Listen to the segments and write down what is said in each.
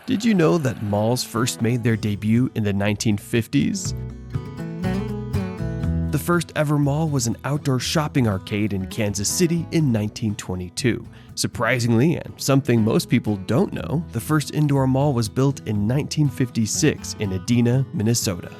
Did you know that malls first made their debut in the 1950s? The first ever mall was an outdoor shopping arcade in Kansas City in 1922. Surprisingly, and something most people don't know, the first indoor mall was built in 1956 in Edina, Minnesota.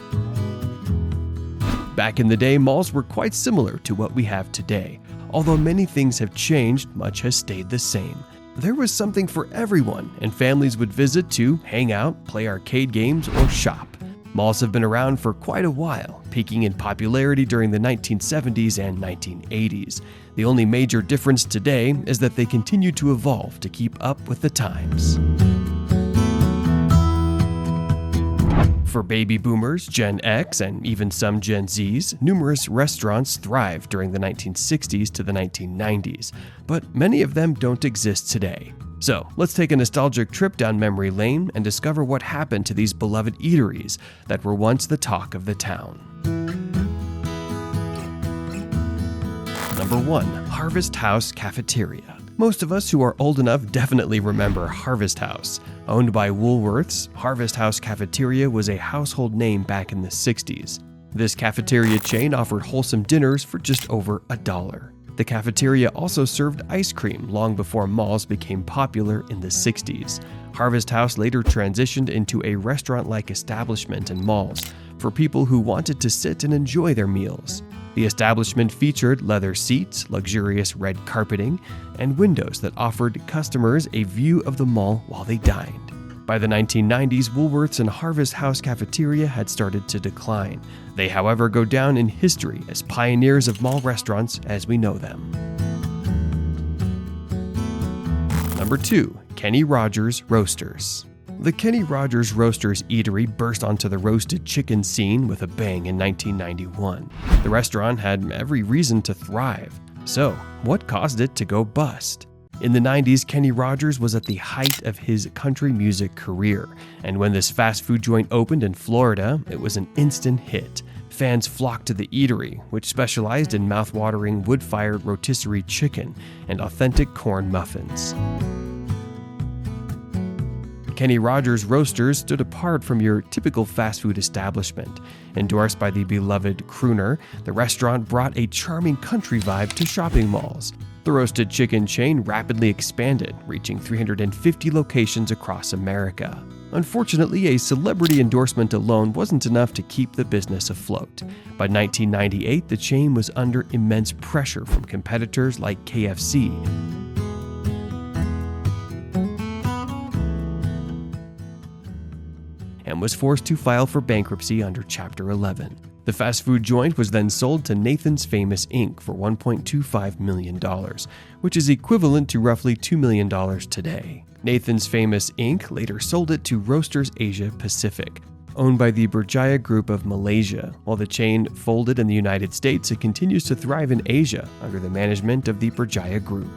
Back in the day, malls were quite similar to what we have today. Although many things have changed, much has stayed the same. There was something for everyone, and families would visit to hang out, play arcade games, or shop. Malls have been around for quite a while, peaking in popularity during the 1970s and 1980s. The only major difference today is that they continue to evolve to keep up with the times. For baby boomers, Gen X, and even some Gen Zs, numerous restaurants thrived during the 1960s to the 1990s, but many of them don't exist today. So, let's take a nostalgic trip down memory lane and discover what happened to these beloved eateries that were once the talk of the town. Number 1. Harvest House Cafeteria. Most of us who are old enough definitely remember Harvest House. Owned by Woolworths, Harvest House Cafeteria was a household name back in the 60s. This cafeteria chain offered wholesome dinners for just over $1. The cafeteria also served ice cream long before malls became popular in the 60s. Harvest House later transitioned into a restaurant-like establishment in malls for people who wanted to sit and enjoy their meals. The establishment featured leather seats, luxurious red carpeting, and windows that offered customers a view of the mall while they dined. By the 1990s, Woolworths and Harvest House Cafeteria had started to decline. They, however, go down in history as pioneers of mall restaurants as we know them. Number 2. Kenny Rogers Roasters. The Kenny Rogers Roasters eatery burst onto the roasted chicken scene with a bang in 1991. The restaurant had every reason to thrive. So, what caused it to go bust? In the 90s, Kenny Rogers was at the height of his country music career, and when this fast food joint opened in Florida, it was an instant hit. Fans flocked to the eatery, which specialized in mouth-watering wood-fired rotisserie chicken and authentic corn muffins. Kenny Rogers Roasters stood apart from your typical fast food establishment. Endorsed by the beloved crooner, the restaurant brought a charming country vibe to shopping malls. The roasted chicken chain rapidly expanded, reaching 350 locations across America. Unfortunately, a celebrity endorsement alone wasn't enough to keep the business afloat. By 1998, the chain was under immense pressure from competitors like KFC. And was forced to file for bankruptcy under Chapter 11. The fast food joint was then sold to Nathan's Famous Inc. for $1.25 million, which is equivalent to roughly $2 million today. Nathan's Famous Inc. later sold it to Roasters Asia Pacific, owned by the Berjaya Group of Malaysia. While the chain folded in the United States, it continues to thrive in Asia under the management of the Berjaya Group.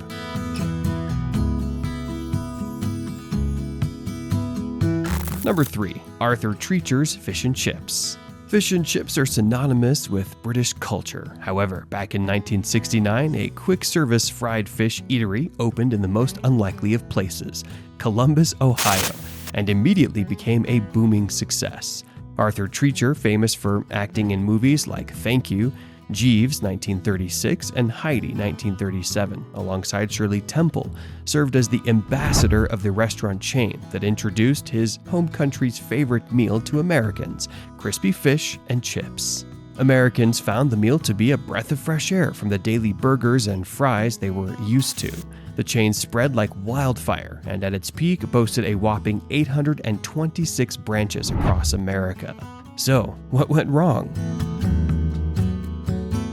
Number 3. Arthur Treacher's Fish and Chips. Fish and chips are synonymous with British culture. However, back in 1969, a quick-service fried fish eatery opened in the most unlikely of places, Columbus, Ohio, and immediately became a booming success. Arthur Treacher, famous for acting in movies like Thank You, Jeeves, 1936, and Heidi, 1937, alongside Shirley Temple, served as the ambassador of the restaurant chain that introduced his home country's favorite meal to Americans, crispy fish and chips. Americans found the meal to be a breath of fresh air from the daily burgers and fries they were used to. The chain spread like wildfire, and at its peak boasted a whopping 826 branches across America. So, what went wrong?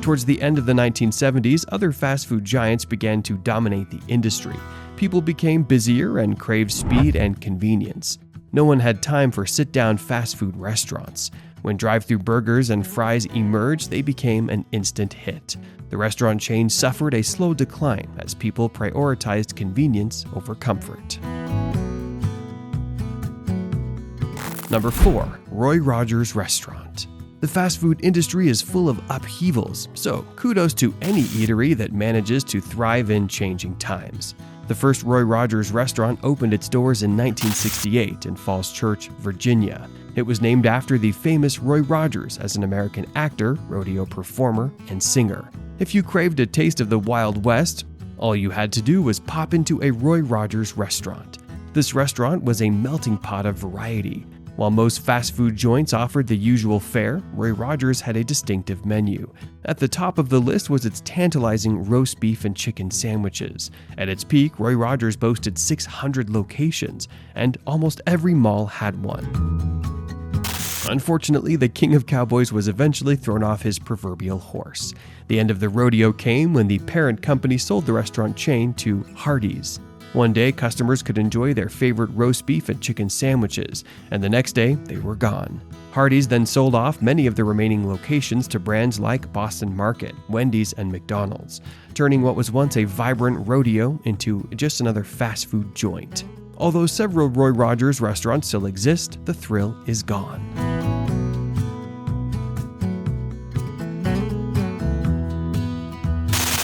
Towards the end of the 1970s, other fast food giants began to dominate the industry. People became busier and craved speed and convenience. No one had time for sit-down fast food restaurants. When drive-thru burgers and fries emerged, they became an instant hit. The restaurant chain suffered a slow decline as people prioritized convenience over comfort. Number 4. Roy Rogers Restaurant. The fast food industry is full of upheavals, so kudos to any eatery that manages to thrive in changing times. The first Roy Rogers restaurant opened its doors in 1968 in Falls Church, Virginia. It was named after the famous Roy Rogers as an American actor, rodeo performer, and singer. If you craved a taste of the Wild West, all you had to do was pop into a Roy Rogers restaurant. This restaurant was a melting pot of variety. While most fast food joints offered the usual fare, Roy Rogers had a distinctive menu. At the top of the list was its tantalizing roast beef and chicken sandwiches. At its peak, Roy Rogers boasted 600 locations, and almost every mall had one. Unfortunately, the king of cowboys was eventually thrown off his proverbial horse. The end of the rodeo came when the parent company sold the restaurant chain to Hardee's. One day, customers could enjoy their favorite roast beef and chicken sandwiches, and the next day, they were gone. Hardee's then sold off many of the remaining locations to brands like Boston Market, Wendy's, and McDonald's, turning what was once a vibrant rodeo into just another fast food joint. Although several Roy Rogers restaurants still exist, the thrill is gone.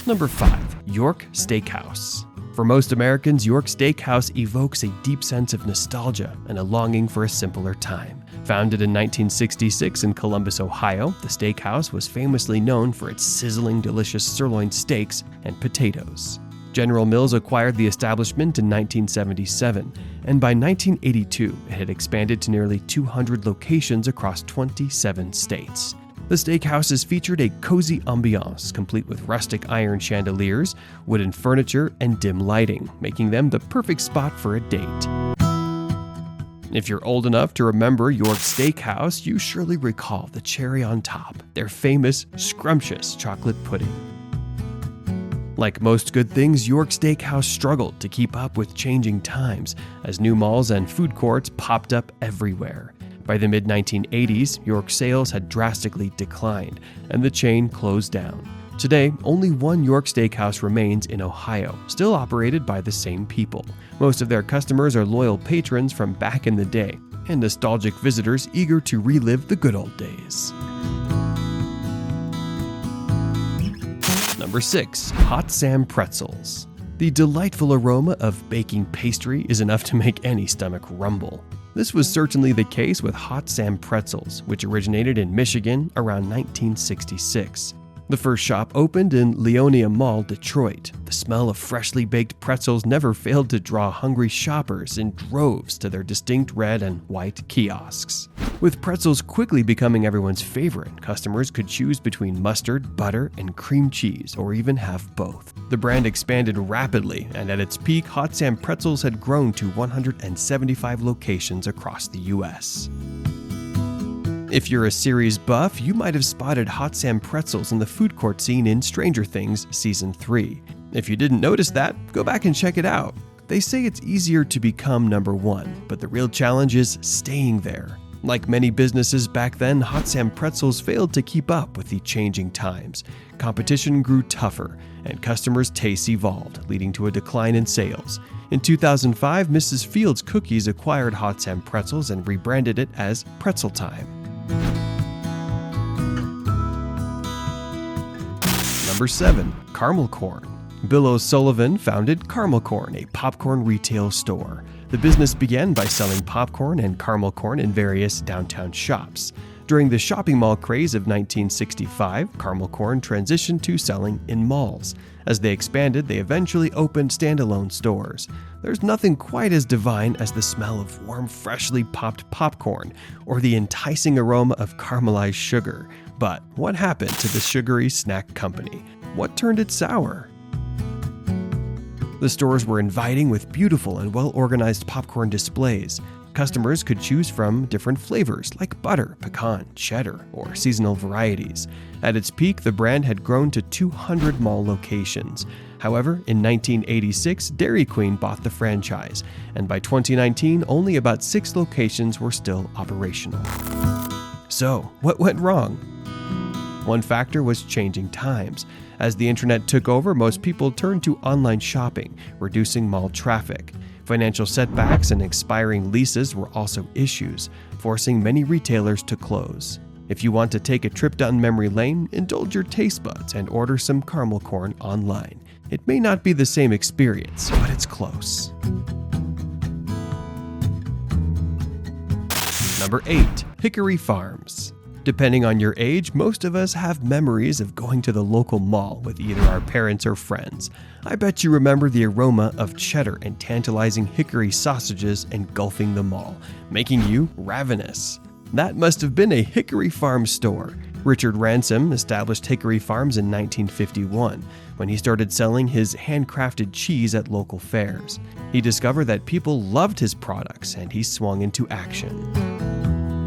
Number 5. York Steakhouse. For most Americans, York Steakhouse evokes a deep sense of nostalgia and a longing for a simpler time. Founded in 1966 in Columbus, Ohio, the steakhouse was famously known for its sizzling, delicious sirloin steaks and potatoes. General Mills acquired the establishment in 1977, and by 1982, it had expanded to nearly 200 locations across 27 states. The steakhouses featured a cozy ambiance, complete with rustic iron chandeliers, wooden furniture, and dim lighting, making them the perfect spot for a date. If you're old enough to remember York Steakhouse, you surely recall the cherry on top, their famous, scrumptious chocolate pudding. Like most good things, York Steakhouse struggled to keep up with changing times, as new malls and food courts popped up everywhere. By the mid-1980s, York's sales had drastically declined, and the chain closed down. Today, only one York Steakhouse remains in Ohio, still operated by the same people. Most of their customers are loyal patrons from back in the day, and nostalgic visitors eager to relive the good old days. Number 6. Hot Sam Pretzels. The delightful aroma of baking pastry is enough to make any stomach rumble. This was certainly the case with Hot Sam Pretzels, which originated in Michigan around 1966. The first shop opened in Leonia Mall, Detroit. The smell of freshly baked pretzels never failed to draw hungry shoppers in droves to their distinct red and white kiosks. With pretzels quickly becoming everyone's favorite, customers could choose between mustard, butter, and cream cheese, or even have both. The brand expanded rapidly, and at its peak, Hot Sam Pretzels had grown to 175 locations across the U.S. If you're a series buff, you might have spotted Hot Sam Pretzels in the food court scene in Stranger Things Season 3. If you didn't notice that, go back and check it out. They say it's easier to become number one, but the real challenge is staying there. Like many businesses back then, Hot Sam Pretzels failed to keep up with the changing times. Competition grew tougher, and customers' tastes evolved, leading to a decline in sales. In 2005, Mrs. Fields Cookies acquired Hot Sam Pretzels and rebranded it as Pretzel Time. Number 7. Caramel Corn. Bill O'Sullivan founded Caramel Corn, a popcorn retail store. The business began by selling popcorn and caramel corn in various downtown shops. During the shopping mall craze of 1965, Caramel Corn transitioned to selling in malls. As they expanded, they eventually opened standalone stores. There's nothing quite as divine as the smell of warm, freshly popped popcorn or the enticing aroma of caramelized sugar. But what happened to the sugary snack company? What turned it sour? The stores were inviting with beautiful and well-organized popcorn displays. Customers could choose from different flavors like butter, pecan, cheddar, or seasonal varieties. At its peak, the brand had grown to 200 mall locations. However, in 1986, Dairy Queen bought the franchise, and by 2019, only about 6 locations were still operational. So, what went wrong? One factor was changing times. As the internet took over, most people turned to online shopping, reducing mall traffic. Financial setbacks and expiring leases were also issues, forcing many retailers to close. If you want to take a trip down memory lane, indulge your taste buds and order some caramel corn online. It may not be the same experience, but it's close. Number 8. Hickory Farms. Depending on your age, most of us have memories of going to the local mall with either our parents or friends. I bet you remember the aroma of cheddar and tantalizing hickory sausages engulfing the mall, making you ravenous. That must have been a Hickory Farm store. Richard Ransom established Hickory Farms in 1951 when he started selling his handcrafted cheese at local fairs. He discovered that people loved his products and he swung into action.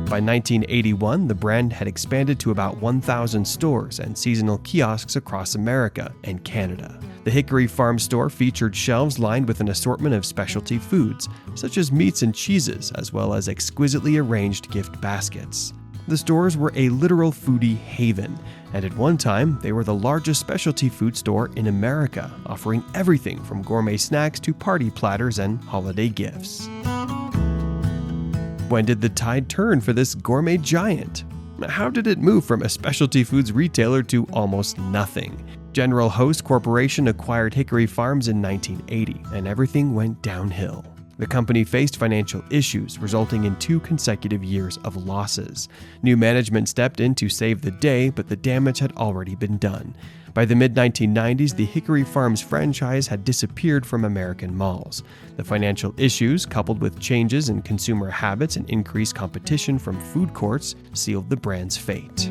By 1981, the brand had expanded to about 1,000 stores and seasonal kiosks across America and Canada. The Hickory Farm store featured shelves lined with an assortment of specialty foods, such as meats and cheeses, as well as exquisitely arranged gift baskets. The stores were a literal foodie haven, and at one time, they were the largest specialty food store in America, offering everything from gourmet snacks to party platters and holiday gifts. When did the tide turn for this gourmet giant? How did it move from a specialty foods retailer to almost nothing? General Host Corporation acquired Hickory Farms in 1980, and everything went downhill. The company faced financial issues, resulting in 2 consecutive years of losses. New management stepped in to save the day, but the damage had already been done. By the mid-1990s, the Hickory Farms franchise had disappeared from American malls. The financial issues, coupled with changes in consumer habits and increased competition from food courts, sealed the brand's fate.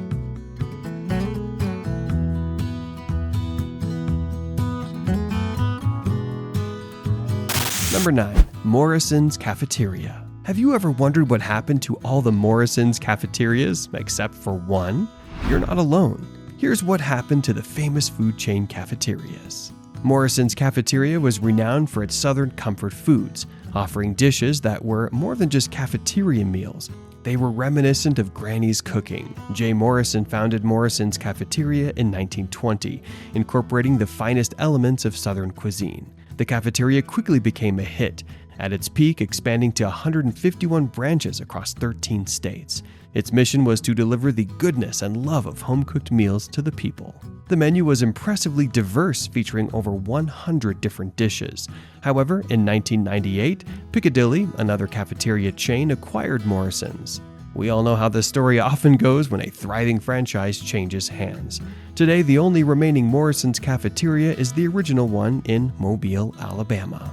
Number 9. Morrison's Cafeteria. Have you ever wondered what happened to all the Morrison's cafeterias, except for one? You're not alone. Here's what happened to the famous food chain cafeterias. Morrison's Cafeteria was renowned for its Southern comfort foods, offering dishes that were more than just cafeteria meals. They were reminiscent of Granny's cooking. Jay Morrison founded Morrison's Cafeteria in 1920, incorporating the finest elements of Southern cuisine. The cafeteria quickly became a hit, at its peak expanding to 151 branches across 13 states. Its mission was to deliver the goodness and love of home-cooked meals to the people. The menu was impressively diverse, featuring over 100 different dishes. However, in 1998, Piccadilly, another cafeteria chain, acquired Morrison's. We all know how the story often goes when a thriving franchise changes hands. Today, the only remaining Morrison's Cafeteria is the original one in Mobile, Alabama.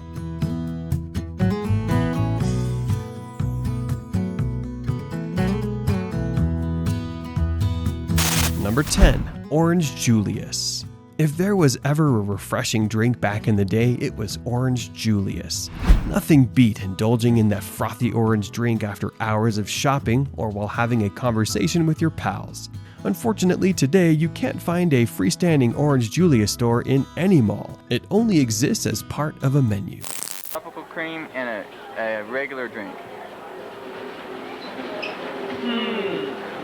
Number 10. Orange Julius. If there was ever a refreshing drink back in the day, it was Orange Julius. Nothing beat indulging in that frothy orange drink after hours of shopping or while having a conversation with your pals. Unfortunately, today you can't find a freestanding Orange Julius store in any mall. It only exists as part of a menu. Tropical cream and a regular drink.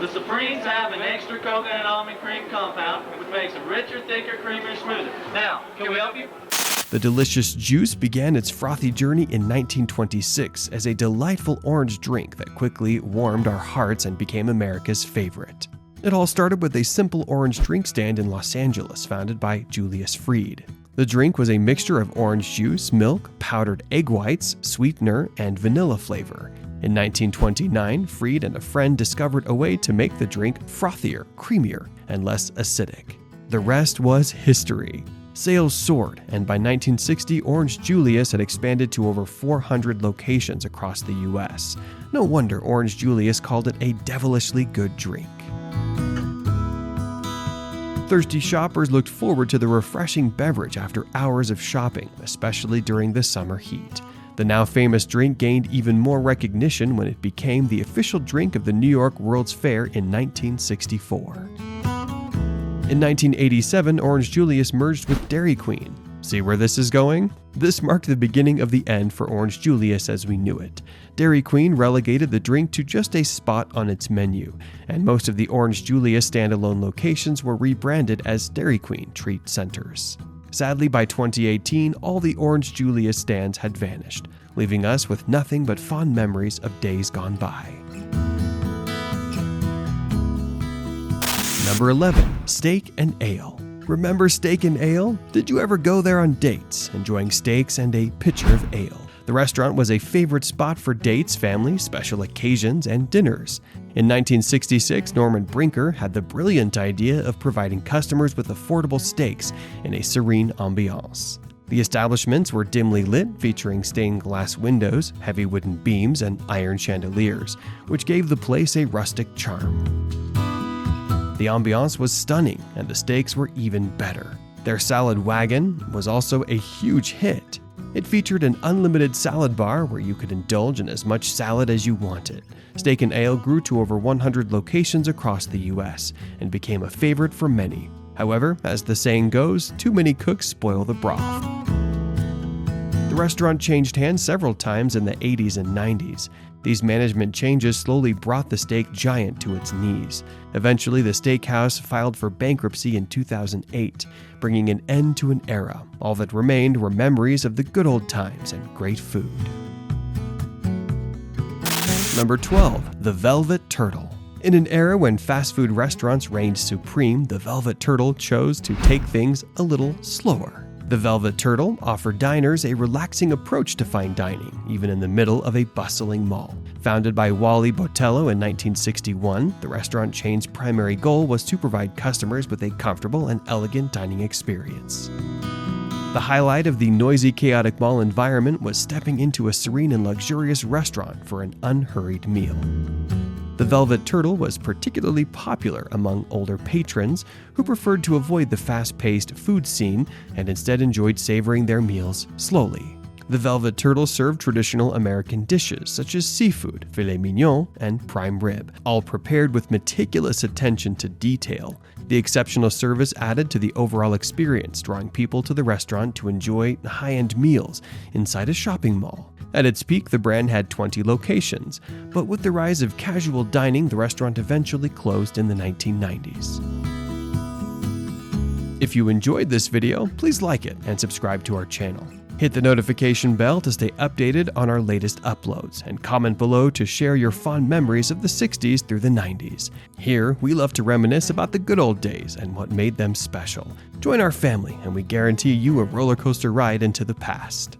The Supremes have an extra coconut almond cream compound, which makes them richer, thicker, creamier, and smoother. Now, can we help you? The delicious juice began its frothy journey in 1926 as a delightful orange drink that quickly warmed our hearts and became America's favorite. It all started with a simple orange drink stand in Los Angeles founded by Julius Freed. The drink was a mixture of orange juice, milk, powdered egg whites, sweetener, and vanilla flavor. In 1929, Freed and a friend discovered a way to make the drink frothier, creamier, and less acidic. The rest was history. Sales soared, and by 1960, Orange Julius had expanded to over 400 locations across the U.S. No wonder Orange Julius called it a devilishly good drink. Thirsty shoppers looked forward to the refreshing beverage after hours of shopping, especially during the summer heat. The now famous drink gained even more recognition when it became the official drink of the New York World's Fair in 1964. In 1987, Orange Julius merged with Dairy Queen. See where this is going? This marked the beginning of the end for Orange Julius as we knew it. Dairy Queen relegated the drink to just a spot on its menu, and most of the Orange Julius standalone locations were rebranded as Dairy Queen Treat Centers. Sadly, by 2018, all the Orange Julius stands had vanished, leaving us with nothing but fond memories of days gone by. Number 11. Steak and Ale. Remember Steak and Ale? Did you ever go there on dates, enjoying steaks and a pitcher of ale? The restaurant was a favorite spot for dates, families, special occasions, and dinners. In 1966, Norman Brinker had the brilliant idea of providing customers with affordable steaks in a serene ambiance. The establishments were dimly lit, featuring stained glass windows, heavy wooden beams, and iron chandeliers, which gave the place a rustic charm. The ambiance was stunning, and the steaks were even better. Their salad wagon was also a huge hit. It featured an unlimited salad bar where you could indulge in as much salad as you wanted. Steak and Ale grew to over 100 locations across the U.S. and became a favorite for many. However, as the saying goes, too many cooks spoil the broth. The restaurant changed hands several times in the 80s and 90s. These management changes slowly brought the steak giant to its knees. Eventually, the steakhouse filed for bankruptcy in 2008, bringing an end to an era. All that remained were memories of the good old times and great food. Number 12. The Velvet Turtle. In an era when fast food restaurants reigned supreme, the Velvet Turtle chose to take things a little slower. The Velvet Turtle offered diners a relaxing approach to fine dining, even in the middle of a bustling mall. Founded by Wally Botello in 1961, the restaurant chain's primary goal was to provide customers with a comfortable and elegant dining experience. The highlight of the noisy, chaotic mall environment was stepping into a serene and luxurious restaurant for an unhurried meal. The Velvet Turtle was particularly popular among older patrons who preferred to avoid the fast-paced food scene and instead enjoyed savoring their meals slowly. The Velvet Turtle served traditional American dishes such as seafood, filet mignon, and prime rib, all prepared with meticulous attention to detail. The exceptional service added to the overall experience, drawing people to the restaurant to enjoy high-end meals inside a shopping mall. At its peak, the brand had 20 locations, but with the rise of casual dining, the restaurant eventually closed in the 1990s. If you enjoyed this video, please like it and subscribe to our channel. Hit the notification bell to stay updated on our latest uploads, and comment below to share your fond memories of the 60s through the 90s. Here, we love to reminisce about the good old days and what made them special. Join our family, and we guarantee you a roller coaster ride into the past.